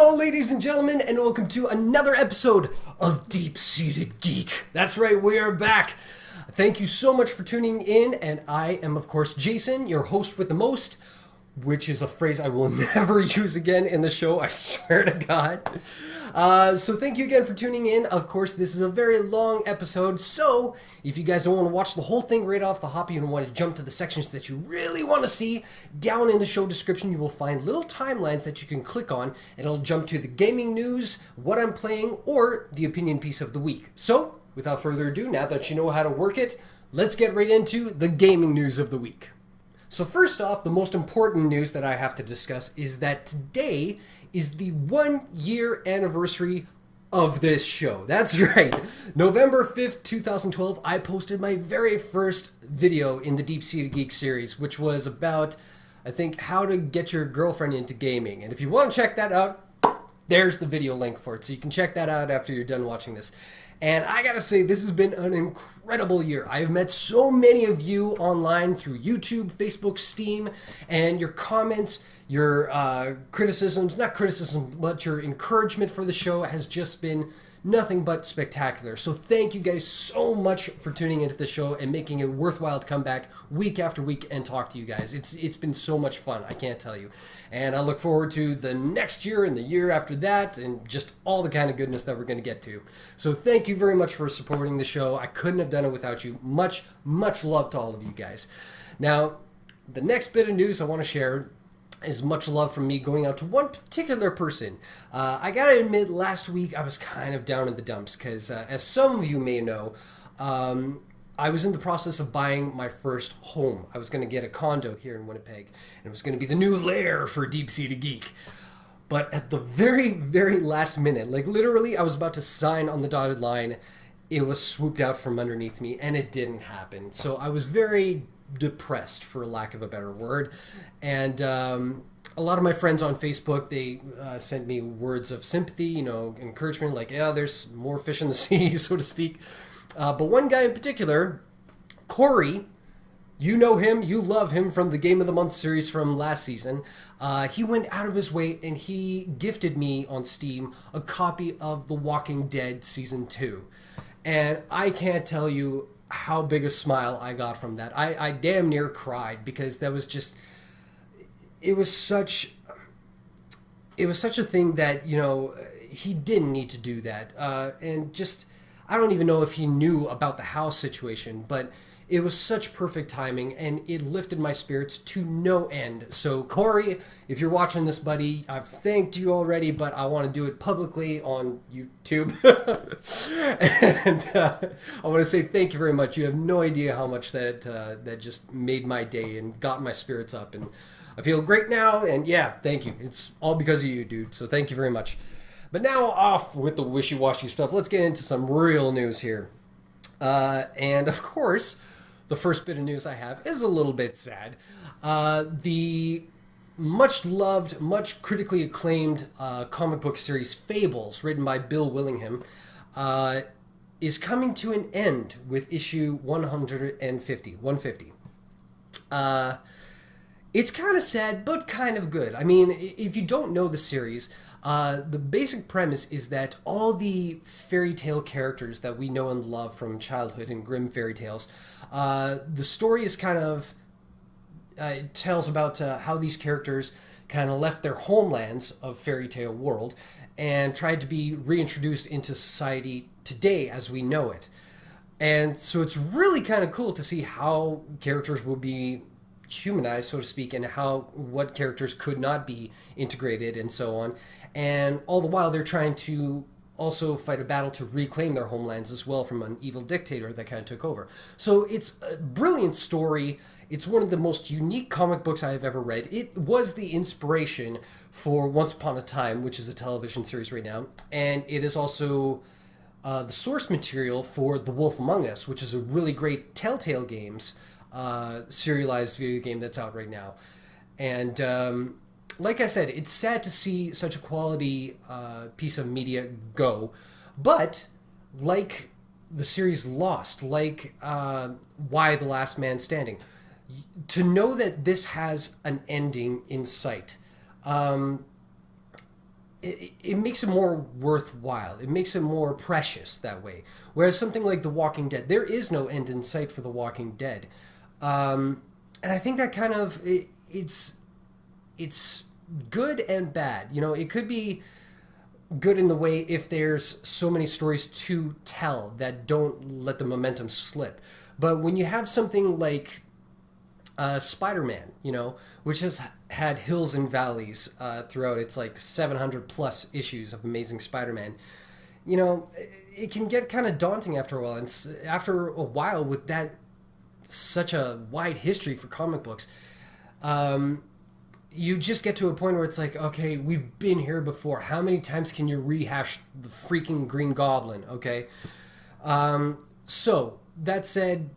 Hello, ladies and gentlemen, and welcome to another episode of Deep-Seeded Geek. That's right, we are back. Thank you so much for tuning in, and I am, of course, Jason, your host with the most, which is a phrase I will never use again in the show, I swear to God. So thank you again for tuning in. Of course, this is a very long episode, so if you guys don't want to watch the whole thing right off the hop, you don't want to jump to the sections that you really want to see, down in the show description you will find little timelines that you can click on, and it'll jump to the gaming news, what I'm playing, or the opinion piece of the week. So, without further ado, now that you know how to work it, let's get right into the gaming news of the week. So first off, the most important news that I have to discuss is that today is the 1-year anniversary of this show. That's right. November 5th, 2012, I posted my very first video in the Deep-Seeded Geek series, which was about, I think, how to get your girlfriend into gaming. And if you want to check that out, there's the video link for it. So you can check that out after you're done watching this. And I gotta say, this has been an incredible year. I've met so many of you online through YouTube, Facebook, Steam, and your comments, your criticisms, not criticism, but your encouragement for the show has just been nothing but spectacular. So thank you guys so much for tuning into the show and making it worthwhile to come back week after week and talk to you guys. It's been so much fun, I can't tell you. And I look forward to the next year and the year after that and just all the kind of goodness that we're going to get to. So thank you very much for supporting the show. I couldn't have done it without you. Much, much love to all of you guys. Now, the next bit of news I want to share is much love from me going out to one particular person. I gotta admit, last week I was kind of down in the dumps because, as some of you may know, I was in the process of buying my first home. I was going to get a condo here in Winnipeg, and it was going to be the new lair for Deep-Seeded Geek. But at the very, very last minute, like literally I was about to sign on the dotted line, it was swooped out from underneath me, and it didn't happen. So I was very depressed, for lack of a better word, and a lot of my friends on Facebook, they sent me words of sympathy, encouragement, like, yeah, there's more fish in the sea, so to speak. But one guy in particular, Corey, you know him, you love him from the Game of the Month series from last season. He went out of his way and he gifted me on Steam a copy of The Walking Dead Season 2. And I can't tell you how big a smile I got from that. I damn near cried because that was just, it was such a thing that, he didn't need to do that. And just, I don't even know if he knew about the house situation, but it was such perfect timing and it lifted my spirits to no end. So Corey, if you're watching this, buddy, I've thanked you already, but I want to do it publicly on YouTube. And I want to say thank you very much. You have no idea how much that just made my day and got my spirits up. And I feel great now. And yeah, thank you. It's all because of you, dude. So thank you very much. But now off with the wishy-washy stuff. Let's get into some real news here. And of course, the first bit of news I have is a little bit sad. The much-loved, much critically acclaimed comic book series Fables, written by Bill Willingham, is coming to an end with issue 150. It's kind of sad, but kind of good. I mean, if you don't know the series, the basic premise is that all the fairy tale characters that we know and love from childhood and Grimm fairy tales, the story is kind of, it tells about how these characters kind of left their homelands of fairy tale world and tried to be reintroduced into society today as we know it. And so it's really kind of cool to see how characters will be humanized, so to speak, and what characters could not be integrated and so on. And all the while they're trying to also fight a battle to reclaim their homelands as well from an evil dictator that kind of took over. So it's a brilliant story. It's one of the most unique comic books I have ever read. It was the inspiration for Once Upon a Time, which is a television series right now. And it is also the source material for The Wolf Among Us, which is a really great Telltale Games serialized video game that's out right now. And like I said, it's sad to see such a quality piece of media go, but like the series Lost, like Y: The Last Man Standing, to know that this has an ending in sight, it makes it more worthwhile. It makes it more precious that way. Whereas something like The Walking Dead, there is no end in sight for The Walking Dead. And I think that kind of, it's good and bad. You know, it could be good in the way if there's so many stories to tell that don't let the momentum slip. But when you have something like Spider-Man, you know, which has had hills and valleys throughout its like 700 plus issues of Amazing Spider-Man, you know, it can get kind of daunting after a while. And after a while, with that such a wide history for comic books, you just get to a point where it's like, okay, we've been here before. How many times can you rehash the freaking Green Goblin? Okay. So that said,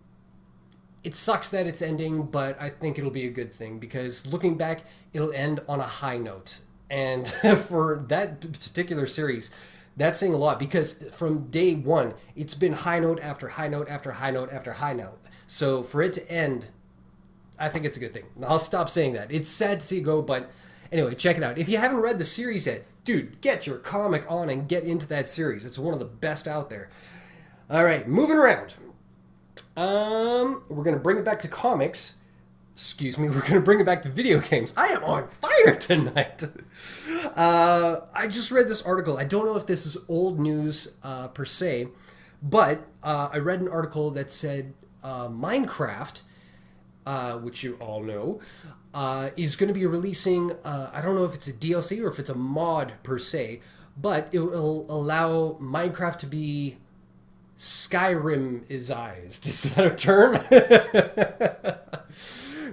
it sucks that it's ending, but I think it'll be a good thing because looking back, it'll end on a high note. And for that particular series, that's saying a lot because from day one, it's been high note after high note after high note after high note. So for it to end, I think it's a good thing. I'll stop saying that. It's sad to see it go, but anyway, check it out. If you haven't read the series yet, dude, get your comic on and get into that series. It's one of the best out there. All right, moving around. We're going to bring it back to comics. Excuse me, we're going to bring it back to video games. I am on fire tonight. I just read this article. I don't know if this is old news per se, but I read an article that said Minecraft, which you all know, is going to be releasing, I don't know if it's a DLC or if it's a mod per se, but it will allow Minecraft to be Skyrim-ized. Is that a term?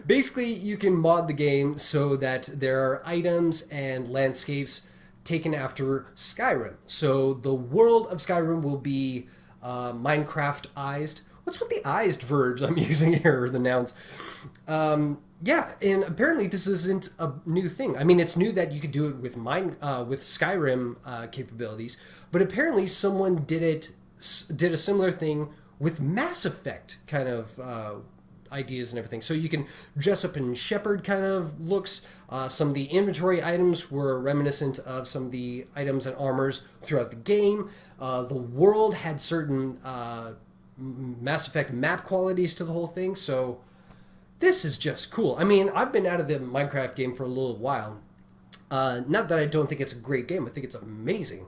Basically, you can mod the game so that there are items and landscapes taken after Skyrim. So the world of Skyrim will be Minecraft-ized. What's with the ized verbs I'm using here, or the nouns? Yeah, and apparently this isn't a new thing. I mean, it's new that you could do it with Skyrim capabilities, but apparently someone did a similar thing with Mass Effect kind of ideas and everything. So you can dress up in shepherd kind of looks. Some of the inventory items were reminiscent of some of the items and armors throughout the game. The world had certain Mass Effect map qualities to the whole thing. So this is just cool. I mean, I've been out of the Minecraft game for a little while. Not that I don't think it's a great game. I think it's amazing.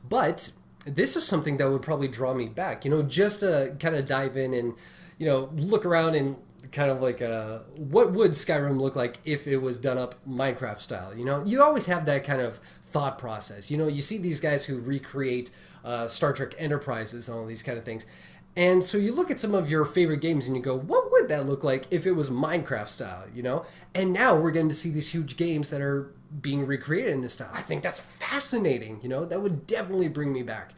But this is something that would probably draw me back, you know, just to kind of dive in and, you know, look around and kind of like what would Skyrim look like if it was done up Minecraft style. You know, you always have that kind of thought process. You know, you see these guys who recreate Star Trek Enterprises and all these kind of things, and so you look at some of your favorite games and you go, what would that look like if it was Minecraft style, you know? And now we're getting to see these huge games that are being recreated in this style. I think that's fascinating, you know? That would definitely bring me back.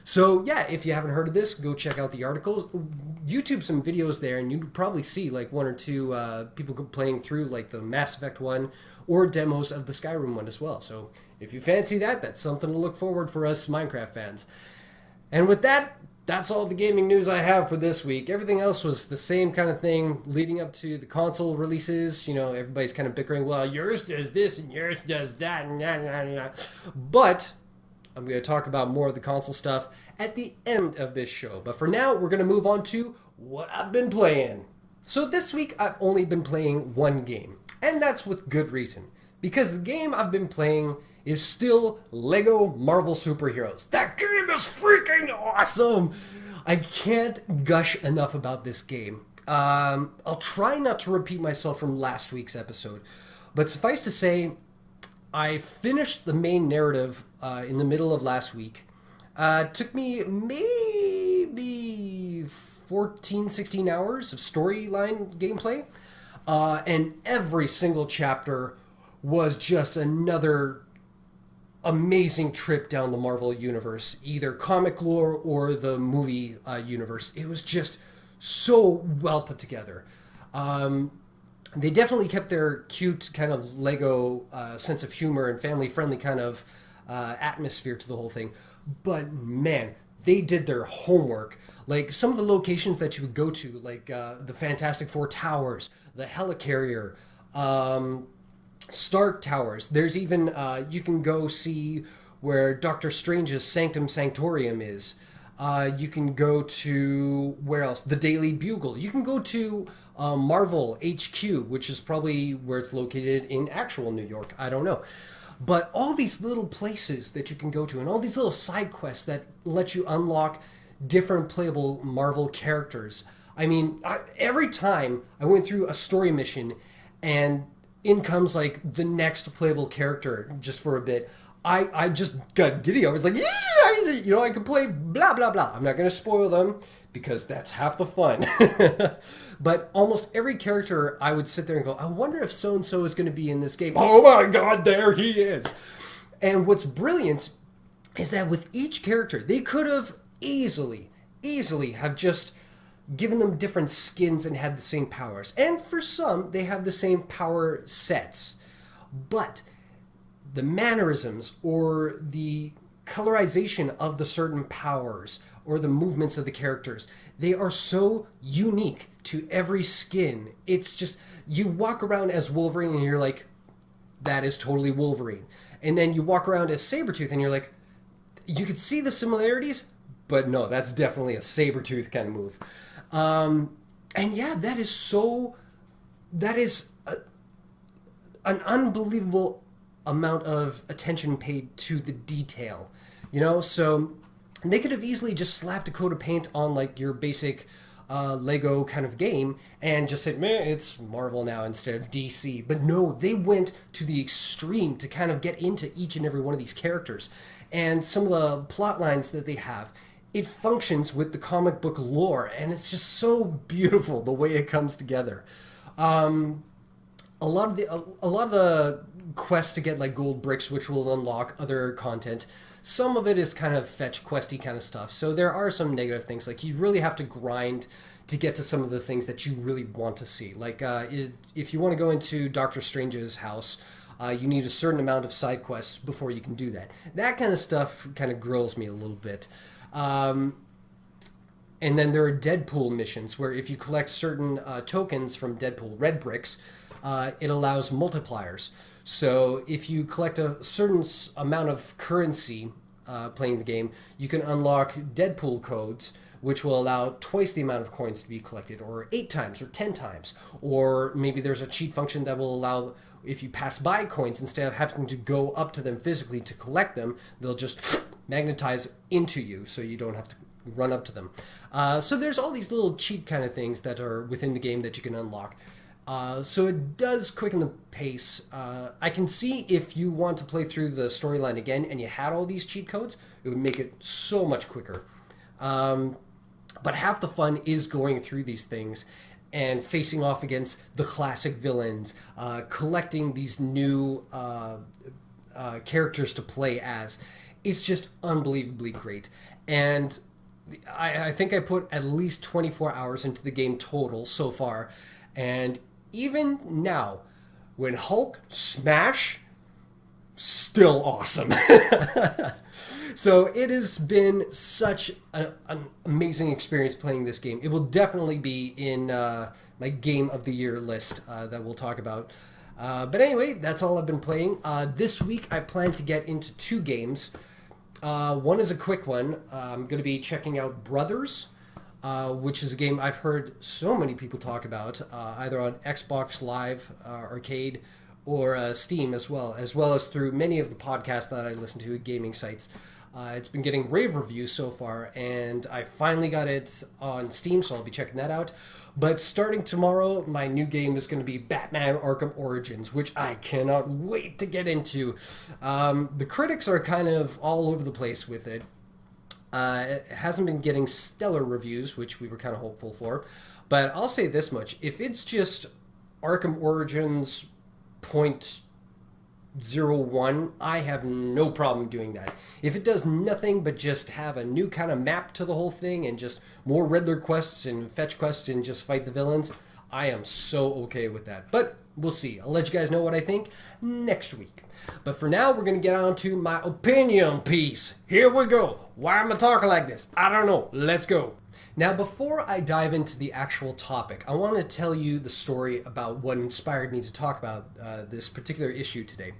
So yeah, if you haven't heard of this, go check out the articles. YouTube some videos there, and you can probably see like one or two people playing through like the Mass Effect one or demos of the Skyrim one as well. So if you fancy that, that's something to look forward for us Minecraft fans. And with that, that's all the gaming news I have for this week. Everything else was the same kind of thing leading up to the console releases. You know, everybody's kind of bickering, well, yours does this and yours does that. But I'm going to talk about more of the console stuff at the end of this show. But for now, we're going to move on to what I've been playing. So this week, I've only been playing one game. And that's with good reason. Because the game I've been playing is still Lego Marvel Superheroes. That game is freaking awesome! I can't gush enough about this game. I'll try not to repeat myself from last week's episode. But suffice to say, I finished the main narrative in the middle of last week. Took me maybe 14, 16 hours of storyline gameplay. And every single chapter was just another amazing trip down the Marvel universe, either comic lore or the movie universe. It was just so well put together. They definitely kept their cute kind of Lego sense of humor and family-friendly kind of atmosphere to the whole thing. But man, they did their homework. Like some of the locations that you would go to, like the Fantastic Four Towers, the Helicarrier, Stark Towers. There's even, you can go see where Doctor Strange's Sanctum Sanctorium is. You can go to, where else? The Daily Bugle. You can go to Marvel HQ, which is probably where it's located in actual New York. I don't know. But all these little places that you can go to and all these little side quests that let you unlock different playable Marvel characters. I mean, every time I went through a story mission and in comes like the next playable character just for a bit, I just got giddy. I was like, yeah, I could play blah, blah, blah. I'm not going to spoil them because that's half the fun. But almost every character, I would sit there and go, I wonder if so-and-so is going to be in this game. Oh my God, there he is. And what's brilliant is that with each character, they could have easily have just given them different skins and had the same powers. And for some, they have the same power sets. But the mannerisms or the colorization of the certain powers or the movements of the characters, they are so unique to every skin. It's just, you walk around as Wolverine and you're like, that is totally Wolverine. And then you walk around as Sabretooth and you're like, you could see the similarities, but no, that's definitely a Sabretooth kind of move. And yeah, that is an unbelievable amount of attention paid to the detail, so they could have easily just slapped a coat of paint on like your basic Lego kind of game and just said, man, it's Marvel now instead of DC. But no, they went to the extreme to kind of get into each and every one of these characters. And some of the plot lines that they have, it functions with the comic book lore, and it's just so beautiful the way it comes together. A lot of the quests to get like gold bricks, which will unlock other content. Some of it is kind of fetch questy kind of stuff. So there are some negative things. Like you really have to grind to get to some of the things that you really want to see. Like if you want to go into Doctor Strange's house, you need a certain amount of side quests before you can do that. That kind of stuff kind of grills me a little bit. And then there are Deadpool missions where if you collect certain tokens from Deadpool, red bricks, it allows multipliers. So if you collect a certain amount of currency playing the game, you can unlock Deadpool codes, which will allow twice the amount of coins to be collected, or 8 times, or 10 times. Or maybe there's a cheat function that will allow, if you pass by coins, instead of having to go up to them physically to collect them, they'll just magnetize into you, so you don't have to run up to them. So there's all these little cheat kind of things that are within the game that you can unlock. So it does quicken the pace. I can see if you want to play through the storyline again and you had all these cheat codes, it would make it so much quicker. But half the fun is going through these things and facing off against the classic villains, collecting these new characters to play as. It's just unbelievably great. And I think I put at least 24 hours into the game total so far. And even now, when Hulk smash, still awesome. So it has been such an amazing experience playing this game. It will definitely be in my Game of the Year list that we'll talk about. But anyway, that's all I've been playing. This week I plan to get into 2 games. One is a quick one. I'm going to be checking out Brothers, which is a game I've heard so many people talk about, either on Xbox Live Arcade or Steam as well as through many of the podcasts that I listen to at gaming sites. It's been getting rave reviews so far, and I finally got it on Steam, so I'll be checking that out. But starting tomorrow, my new game is going to be Batman Arkham Origins, which I cannot wait to get into. The critics are kind of all over the place with it. It hasn't been getting stellar reviews, which we were kind of hopeful for. But I'll say this much. If it's just Arkham Origins .01, I have no problem doing that. If it does nothing but just have a new kind of map to the whole thing and just more Riddler quests and fetch quests and just fight the villains, I am so okay with that. But we'll see. I'll let you guys know what I think next week. But for now, we're going to get on to my opinion piece. Here we go. Why am I talking like this? I don't know. Let's go. Now, before I dive into the actual topic, I want to tell you the story about what inspired me to talk about this particular issue today.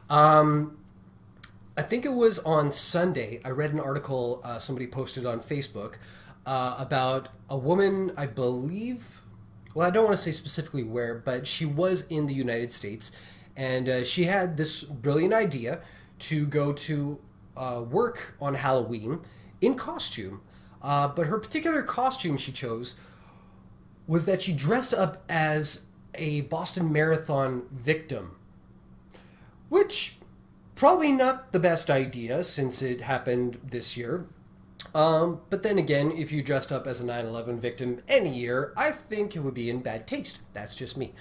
I think it was on Sunday, I read an article somebody posted on Facebook about a woman, I believe, well, I don't want to say specifically where, but she was in the United States, and she had this brilliant idea to go to work on Halloween in costume. But her particular costume she chose was that she dressed up as a Boston Marathon victim, which probably not the best idea since it happened this year. But then again, if you dressed up as a 9/11 victim any year, I think it would be in bad taste. That's just me.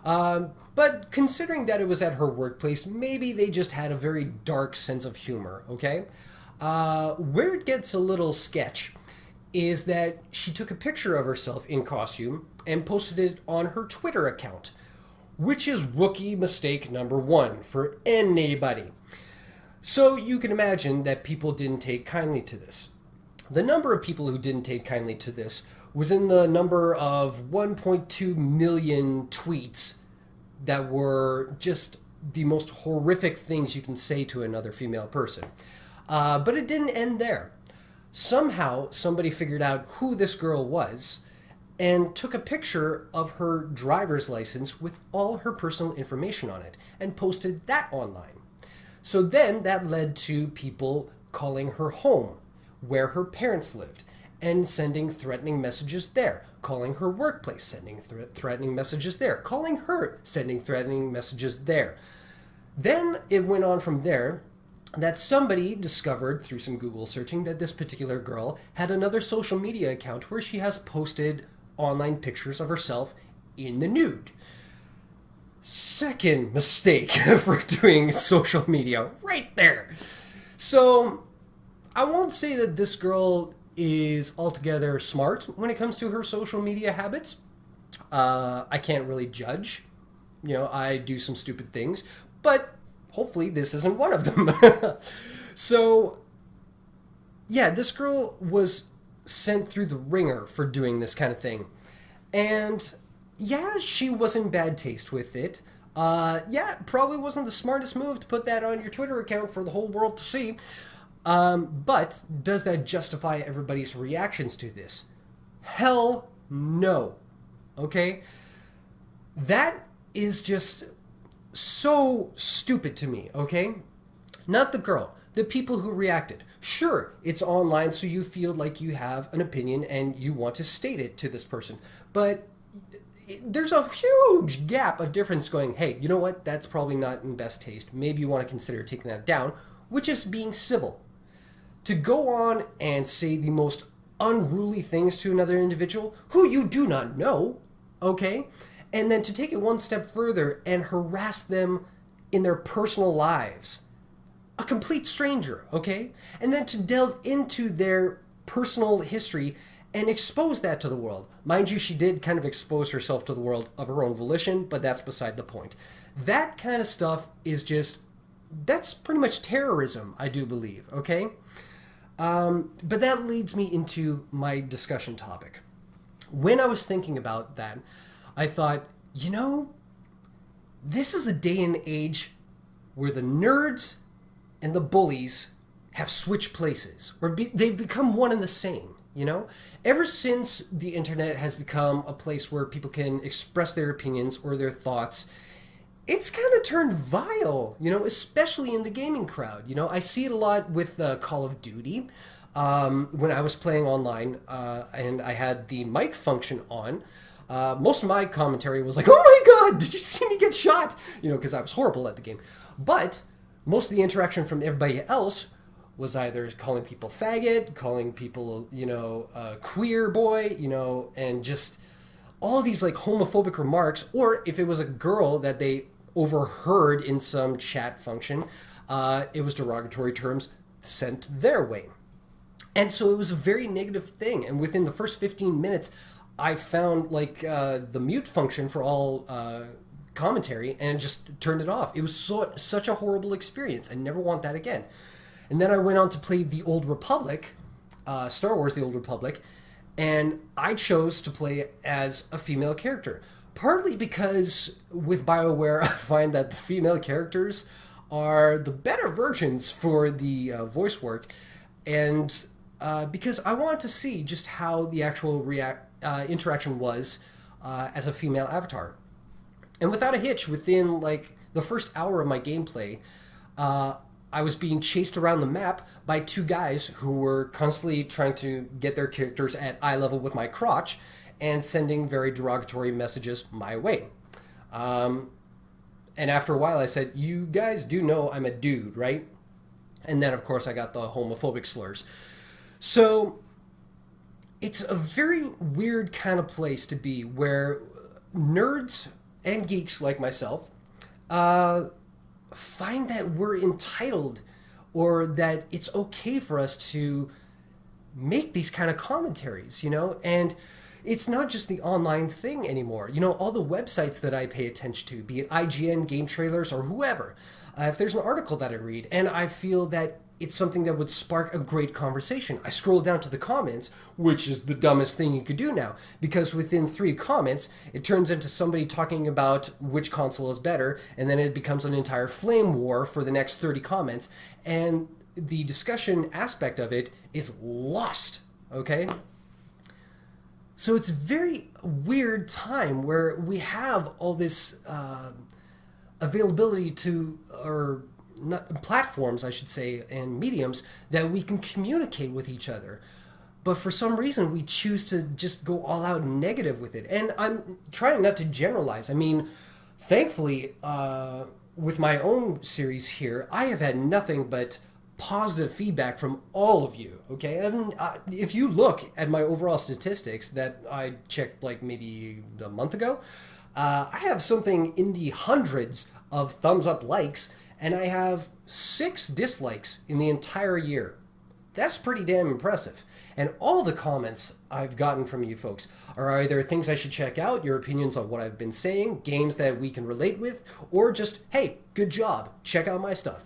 But considering that it was at her workplace, maybe they just had a very dark sense of humor, okay? Where it gets a little sketch is that she took a picture of herself in costume and posted it on her Twitter account, which is rookie mistake number one for anybody. So you can imagine that people didn't take kindly to this. The number of people who didn't take kindly to this was in the number of 1.2 million tweets that were just the most horrific things you can say to another female person. But it didn't end there. Somehow, somebody figured out who this girl was and took a picture of her driver's license with all her personal information on it and posted that online. So then that led to people calling her home, where her parents lived, and sending threatening messages there, calling her workplace, sending threatening messages there, calling her, sending threatening messages there. Then it went on from there that somebody discovered through some Google searching that this particular girl had another social media account where she has posted online pictures of herself in the nude. Second mistake for doing social media right there. So I won't say that this girl is altogether smart when it comes to her social media habits. I can't really judge. You know, I do some stupid things, but hopefully this isn't one of them. So, yeah, this girl was sent through the ringer for doing this kind of thing. And yeah, she was in bad taste with it. Yeah, it probably wasn't the smartest move to put that on your Twitter account for the whole world to see. But does that justify everybody's reactions to this? Hell no. Okay? That is just so stupid to me, okay? Not the girl, the people who reacted. Sure, it's online, so you feel like you have an opinion and you want to state it to this person. But there's a huge gap of difference going, hey, you know what? That's probably not in best taste. Maybe you want to consider taking that down, which is being civil. To go on and say the most unruly things to another individual who you do not know, okay? And then to take it one step further and harass them in their personal lives. A complete stranger, okay? And then to delve into their personal history and expose that to the world. Mind you, she did kind of expose herself to the world of her own volition, but that's beside the point. That kind of stuff is just, that's pretty much terrorism, I do believe, okay? But that leads me into my discussion topic. When I was thinking about that, I thought, you know, this is a day and age where the nerds and the bullies have switched places, or they've become one and the same, you know? Ever since the internet has become a place where people can express their opinions or their thoughts, it's kind of turned vile, you know, especially in the gaming crowd. You know, I see it a lot with Call of Duty. When I was playing online and I had the mic function on, most of my commentary was like, oh my god, did you see me get shot? You know, because I was horrible at the game. But most of the interaction from everybody else was either calling people faggot, calling people, you know, queer boy, you know, and just all these like homophobic remarks, or if it was a girl that they overheard in some chat function, it was derogatory terms sent their way. And so it was a very negative thing. And within the first 15 minutes, I found like the mute function for all commentary and just turned it off. It was such a horrible experience. I never want that again. And then I went on to play The Old Republic, Star Wars The Old Republic, And I chose to play as a female character, partly because with BioWare, I find that the female characters are the better versions for the voice work, and because I wanted to see just how the actual interaction was as a female avatar. And without a hitch, within like the first hour of my gameplay, I was being chased around the map by two guys who were constantly trying to get their characters at eye level with my crotch and sending very derogatory messages my way. And after a while, I said, "You guys do know I'm a dude, right?" And then, of course, I got the homophobic slurs. So it's a very weird kind of place to be where nerds and geeks like myself find that we're entitled, or that it's okay for us to make these kind of commentaries, and it's not just the online thing anymore. All the websites that I pay attention to, be it IGN, Game Trailers, or whoever, if there's an article that I read and I feel that it's something that would spark a great conversation, I scroll down to the comments, which is the dumbest thing you could do now, because within 3 comments, it turns into somebody talking about which console is better, and then it becomes an entire flame war for the next 30 comments, and the discussion aspect of it is lost, okay? So it's a very weird time where we have all this availability to, or not, platforms, I should say, and mediums that we can communicate with each other. But for some reason, we choose to just go all out negative with it. And I'm trying not to generalize. I mean, thankfully, with my own series here, I have had nothing but positive feedback from all of you, okay? If you look at my overall statistics that I checked like maybe a month ago, I have something in the hundreds of thumbs up likes, and I have 6 dislikes in the entire year. That's pretty damn impressive. And all the comments I've gotten from you folks are either things I should check out, your opinions on what I've been saying, games that we can relate with, or just, hey, good job, check out my stuff,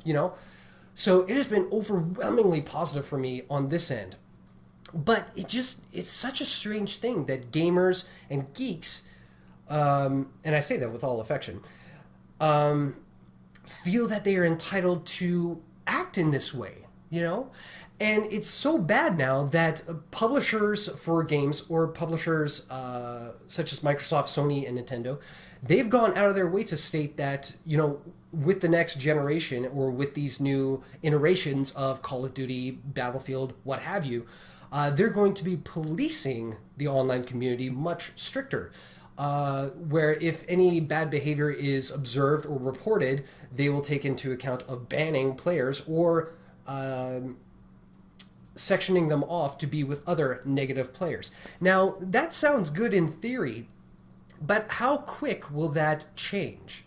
So it has been overwhelmingly positive for me on this end. But it's such a strange thing that gamers and geeks, and I say that with all affection, feel that they are entitled to act in this way, And it's so bad now that publishers for games, or publishers such as Microsoft, Sony, and Nintendo, they've gone out of their way to state that, with the next generation, or with these new iterations of Call of Duty, Battlefield, what have you, they're going to be policing the online community much stricter. Where if any bad behavior is observed or reported, they will take into account of banning players, or sectioning them off to be with other negative players. Now, that sounds good in theory, but how quick will that change?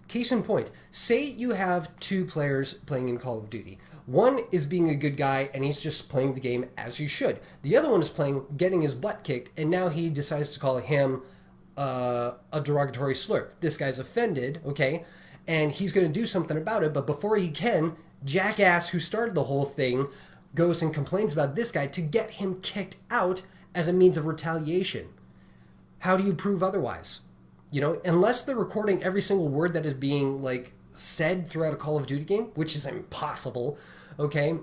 Case in point, say you have 2 players playing in Call of Duty. One is being a good guy and he's just playing the game as he should. The other one is getting his butt kicked, and now he decides to call him a derogatory slur. This guy's offended, okay, and he's going to do something about it, but before he can, jackass who started the whole thing goes and complains about this guy to get him kicked out as a means of retaliation. How do you prove otherwise? Unless they're recording every single word that is being said throughout a Call of Duty game, which is impossible, okay,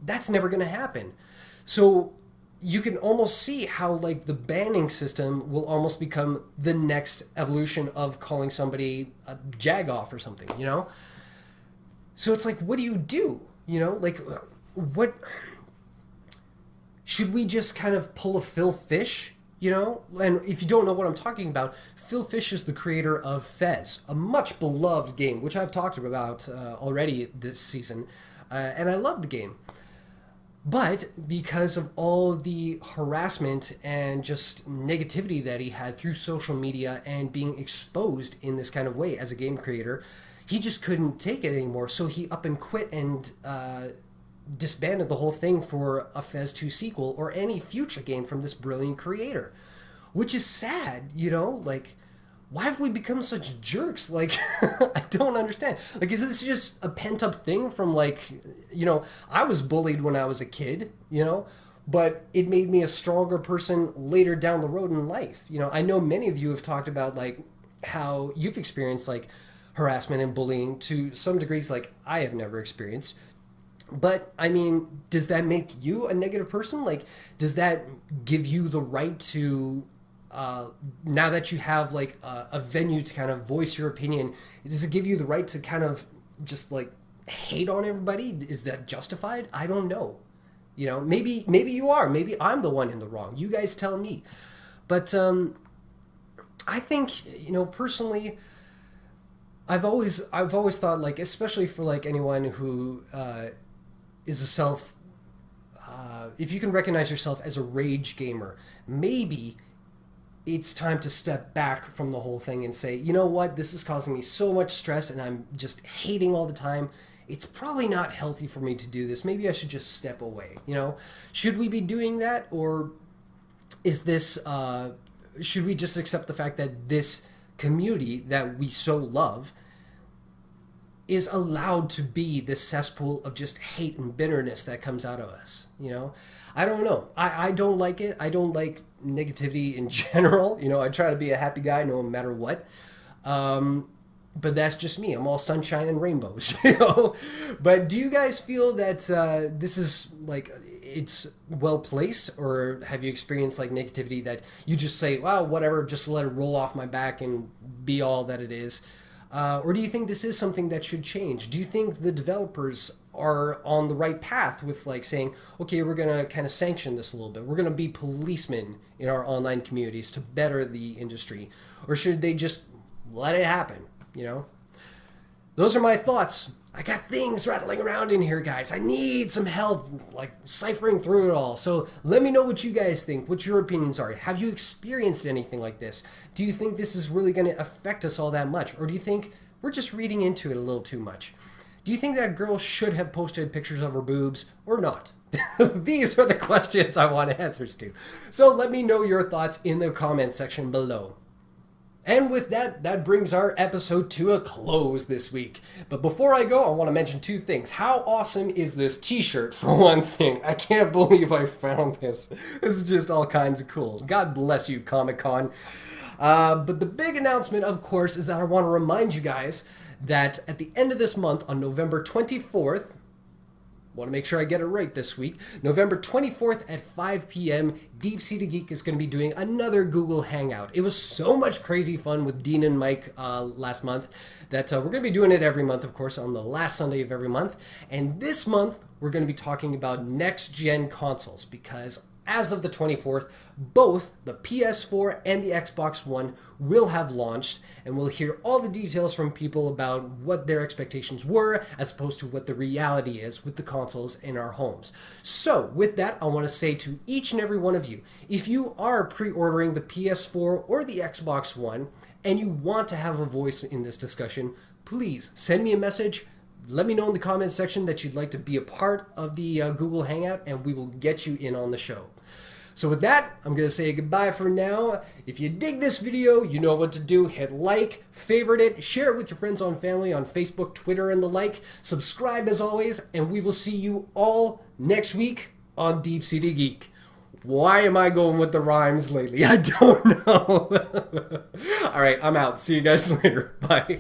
that's never going to happen. So you can almost see how the banning system will almost become the next evolution of calling somebody a jagoff or something, So it's what do you do? What should we just kind of pull a Phil Fish? And if you don't know what I'm talking about, Phil Fish is the creator of Fez, a much beloved game, which I've talked about already this season, and I love the game. But because of all the harassment and just negativity that he had through social media and being exposed in this kind of way as a game creator, he just couldn't take it anymore. So he up and quit and disbanded the whole thing for a Fez 2 sequel or any future game from this brilliant creator. Which is sad, why have we become such jerks? I don't understand. Is this just a pent-up thing from, I was bullied when I was a kid, but it made me a stronger person later down the road in life. You know, I know many of you have talked about like how you've experienced like harassment and bullying to some degrees like I have never experienced. But I mean, does that make you a negative person? Like, does that give you the right to, now that you have like a venue to kind of voice your opinion, does it give you the right to kind of just like hate on everybody? Is that justified? I don't know. You know, maybe you are. Maybe I'm the one in the wrong. You guys tell me. But I think, you know, personally, I've always thought like, especially for like anyone who is a if you can recognize yourself as a rage gamer, maybe it's time to step back from the whole thing and say, you know what, this is causing me so much stress and I'm just hating all the time. It's probably not healthy for me to do this. Maybe I should just step away. You know, should we be doing that, or is this? Should we just accept the fact that this community that we so love is allowed to be this cesspool of just hate and bitterness that comes out of us? You know, I don't know. I don't like it. I don't like negativity in general. You know, I try to be a happy guy no matter what. But that's just me. I'm all sunshine and rainbows, you know. But do you guys feel that this is like it's well placed, or have you experienced like negativity that you just say, wow, whatever, just let it roll off my back and be all that it is? Or do you think this is something that should change? Do you think the developers are on the right path with like saying, okay, we're going to kind of sanction this a little bit. We're going to be policemen in our online communities to better the industry. Or should they just let it happen? You know, those are my thoughts. I got things rattling around in here, guys. I need some help, like ciphering through it all. So let me know what you guys think, what your opinions are. Have you experienced anything like this? Do you think this is really going to affect us all that much? Or do you think we're just reading into it a little too much? Do you think that girl should have posted pictures of her boobs or not? These are the questions I want answers to. So let me know your thoughts in the comment section below. And with that, that brings our episode to a close this week. But before I go, I want to mention two things. How awesome is this t-shirt, for one thing? I can't believe I found this. This is just all kinds of cool. God bless you, Comic-Con. But the big announcement, of course, is that I want to remind you guys that at the end of this month, on November 24th, want to make sure I get it right this week, November 24th at 5 p.m., DeepSeededGeek is going to be doing another Google Hangout. It was so much crazy fun with Dean and Mike last month that we're going to be doing it every month, of course, on the last Sunday of every month. And this month, we're going to be talking about next-gen consoles because as of the 24th, both the PS4 and the Xbox One will have launched, and we'll hear all the details from people about what their expectations were as opposed to what the reality is with the consoles in our homes. So with that, I want to say to each and every one of you, if you are pre-ordering the PS4 or the Xbox One and you want to have a voice in this discussion, please send me a message. Let me know in the comment section that you'd like to be a part of the Google Hangout, and we will get you in on the show. So with that, I'm going to say goodbye for now. If you dig this video, you know what to do. Hit like, favorite it, share it with your friends and family on Facebook, Twitter, and the like. Subscribe as always, and we will see you all next week on DeepSeededGeek. Why am I going with the rhymes lately? I don't know. All right, I'm out. See you guys later. Bye.